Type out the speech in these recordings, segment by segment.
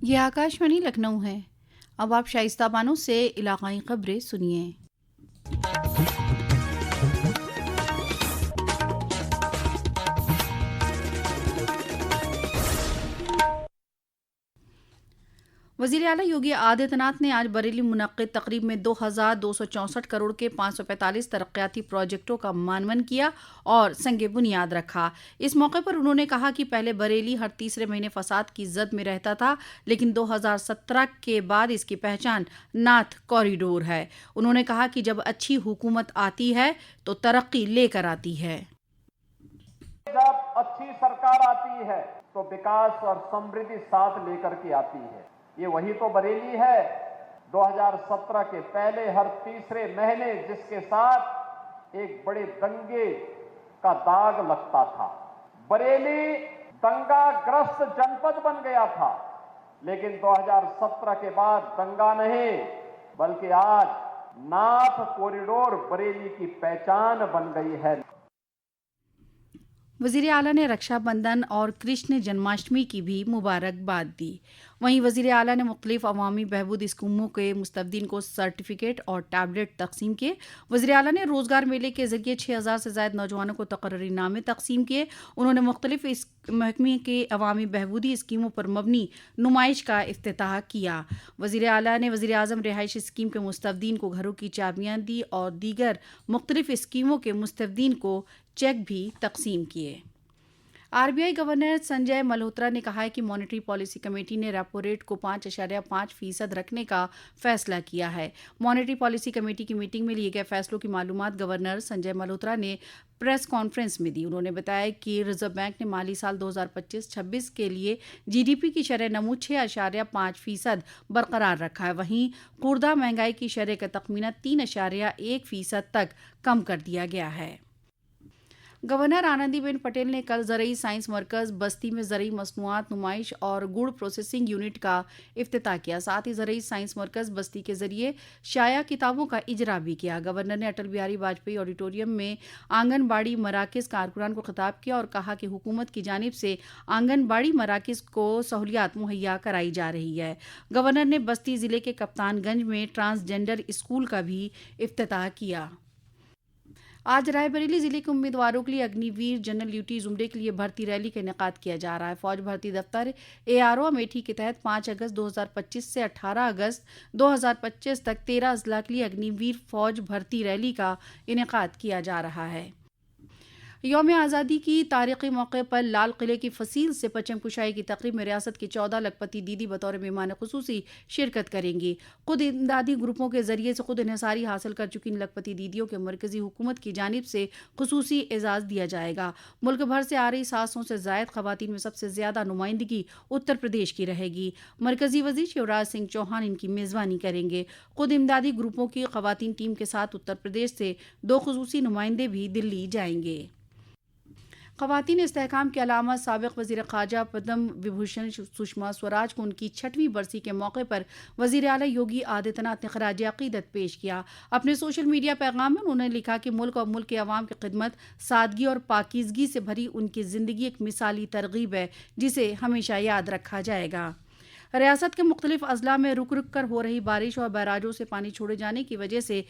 یہ آکاشوانی لکھنؤ ہے۔ اب آپ شائستہ بانو سے علاقائی خبریں سنیے۔ وزیر اعلیٰ یوگی آدتیہ ناتھ نے آج بریلی منعقد تقریب میں 2264 کروڑ کے 545 ترقیاتی پروجیکٹوں کا معنون کیا اور سنگ بنیاد رکھا۔ اس موقع پر انہوں نے کہا کہ پہلے بریلی ہر تیسرے مہینے فساد کی زد میں رہتا تھا، لیکن 2017 کے بعد اس کی پہچان ناتھ کوریڈور ہے۔ انہوں نے کہا کہ جب اچھی حکومت آتی ہے تو ترقی لے کر آتی ہے۔ جب اچھی سرکار آتی ہے تو وکاس اور سمردھی ساتھ لے کر کے آتی ہے۔ یہ وہی تو بریلی ہے 2017 کے پہلے ہر تیسرے مہینے جس کے ساتھ ایک بڑے دنگے کا داغ لگتا تھا۔ بریلی دنگا گرست جنپد بن گیا تھا، لیکن 2017 کے بعد دنگا نہیں بلکہ آج ناتھ کوریڈور بریلی کی پہچان بن گئی ہے۔ وزیر اعلیٰ نے رکشا بندھن اور کرشن جنماشٹمی کی بھی مبارکباد دی۔ وہیں وزیر اعلیٰ نے مختلف عوامی بہبود اسکیموں کے مستفیدین کو سرٹیفکیٹ اور ٹیبلٹ تقسیم کیے۔ وزیر اعلیٰ نے روزگار میلے کے ذریعے 6000 سے زائد نوجوانوں کو تقرری نامے تقسیم کیے۔ انہوں نے مختلف محکمے کے عوامی بہبودی اسکیموں پر مبنی نمائش کا افتتاح کیا۔ وزیر اعلیٰ نے وزیر اعظم رہائش اسکیم کے مستفیدین کو گھروں کی چابیاں دی اور دیگر مختلف اسکیموں کے مستفیدین کو چیک بھی تقسیم کیے۔ R B I governor Sanjay Malhotra نے کہا ہے کہ مانیٹری پالیسی کمیٹی نے ریپو ریٹ کو 5.5% رکھنے کا فیصلہ کیا ہے۔ مانیٹری پالیسی کمیٹی کی میٹنگ میں لیے گئے فیصلوں کی معلومات گورنر سنجے ملہوترا نے پریس کانفرنس میں دی۔ انہوں نے بتایا کہ ریزرو بینک نے مالی سال 2025-26 کے لیے جی ڈی پی کی شرح نمو 6.5% برقرار رکھا ہے۔ وہیں خوردہ مہنگائی کی شرح کا تخمینہ 3.1% تک کم کر دیا گیا ہے۔ گورنر آنندی بین پٹیل نے کل زرعی سائنس مرکز بستی میں زرعی مصنوعات نمائش اور گڑ پروسیسنگ یونٹ کا افتتاح کیا۔ ساتھ ہی زرعی سائنس مرکز بستی کے ذریعے شائع کتابوں کا اجرا بھی کیا۔ گورنر نے اٹل بہاری واجپئی آڈیٹوریم میں آنگن باڑی مراکز کارکنان کو خطاب کیا اور کہا کہ حکومت کی جانب سے آنگن باڑی مراکز کو سہولیات مہیا کرائی جا رہی ہے۔ گورنر نے بستی ضلع کے کپتان گنج میں ٹرانسجینڈر اسکول کا بھی افتتاح کیا۔ آج رائے بریلی ضلع کے امیدواروں کے لیے اگنی ویر جنرل ڈیوٹی زمرے کے لیے بھرتی ریلی کا انعقاد کیا جا رہا ہے۔ فوج بھرتی دفتر ARO امیٹھی کے تحت 5 اگست 2025 سے 18 اگست 2025 تک 13 اضلاع کے لیے اگنی ویر فوج بھرتی ریلی کا انعقاد کیا جا رہا ہے۔ یوم آزادی کی تاریخی موقع پر لال قلعے کی فصیل سے پرچم کشائی کی تقریب میں ریاست کی 14 لکھپتی دیدی بطور مہمان خصوصی شرکت کریں گی۔ خود امدادی گروپوں کے ذریعے سے خود انحصاری حاصل کر چکی ان لکھپتی دیدیوں کے مرکزی حکومت کی جانب سے خصوصی اعزاز دیا جائے گا۔ ملک بھر سے آ رہی 700 سے زائد خواتین میں سب سے زیادہ نمائندگی اتر پردیش کی رہے گی۔ مرکزی وزیر شیوراج سنگھ چوہان ان کی میزبانی کریں گے۔ خود امدادی گروپوں کی خواتین ٹیم کے ساتھ اتر پردیش سے 2 خصوصی نمائندے بھی دلی جائیں گے۔ خواتین استحکام کی علامت سابق وزیر خارجہ پدم وبھوشن سشما سوراج کو ان کی 6ویں برسی کے موقع پر وزیر اعلیٰ یوگی آدتیہ ناتھ نے خراج عقیدت پیش کیا۔ اپنے سوشل میڈیا پیغام میں انہوں نے لکھا کہ ملک اور ملک کے عوام کی خدمت، سادگی اور پاکیزگی سے بھری ان کی زندگی ایک مثالی ترغیب ہے جسے ہمیشہ یاد رکھا جائے گا۔ ریاست کے مختلف اضلاع میں رک رک کر ہو رہی بارش اور بیراجوں سے پانی چھوڑے جانے کی وجہ سے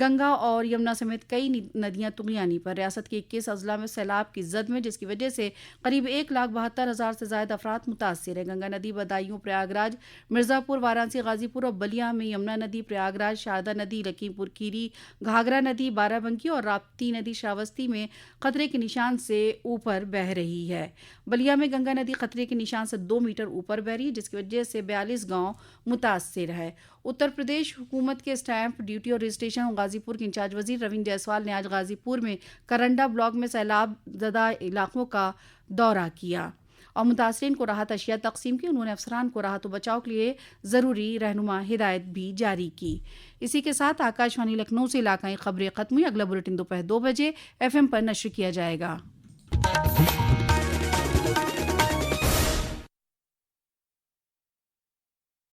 گنگا اور یمنا سمیت کئی ندیاں طغیانی پر۔ ریاست کے 21 اضلاع میں سیلاب کی زد میں، جس کی وجہ سے قریب 1,72,000 سے زائد افراد متاثر ہیں۔ گنگا ندی بدایوں پریاگراج، مرزا پور، وارانسی، غازی پور اور بلیا میں، یمنا ندی پریاگراج، شاردا ندی لکھیم پور کھیری، گھاگھرا ندی بارہ بنکی اور راپتی ندی شراوتی میں خطرے کے نشان سے اوپر بہہ رہی ہے۔ بلیا میں گنگا ندی خطرے کے نشان سے 2 میٹر اوپر بہہ رہی ہے، جس کی وجہ سے 42 گاؤں متاثر ہے۔ اتر پردیش حکومت کے اسٹیمپ ڈیوٹی اور رجسٹریشن غازی پور کے انچارج وزیر روین جیسوال نے آج غازی پور میں کرنڈا بلاک میں سیلاب زدہ علاقوں کا دورہ کیا اور متاثرین کو راحت اشیاء تقسیم کی۔ انہوں نے افسران کو راحت و بچاؤ کے لیے ضروری رہنما ہدایت بھی جاری کی۔ اسی کے ساتھ آکاشوانی لکھنؤ سے علاقائی خبریں ختم ہوئی۔ اگلا بلیٹن دوپہر 2 بجے FM پر نشر کیا جائے گا۔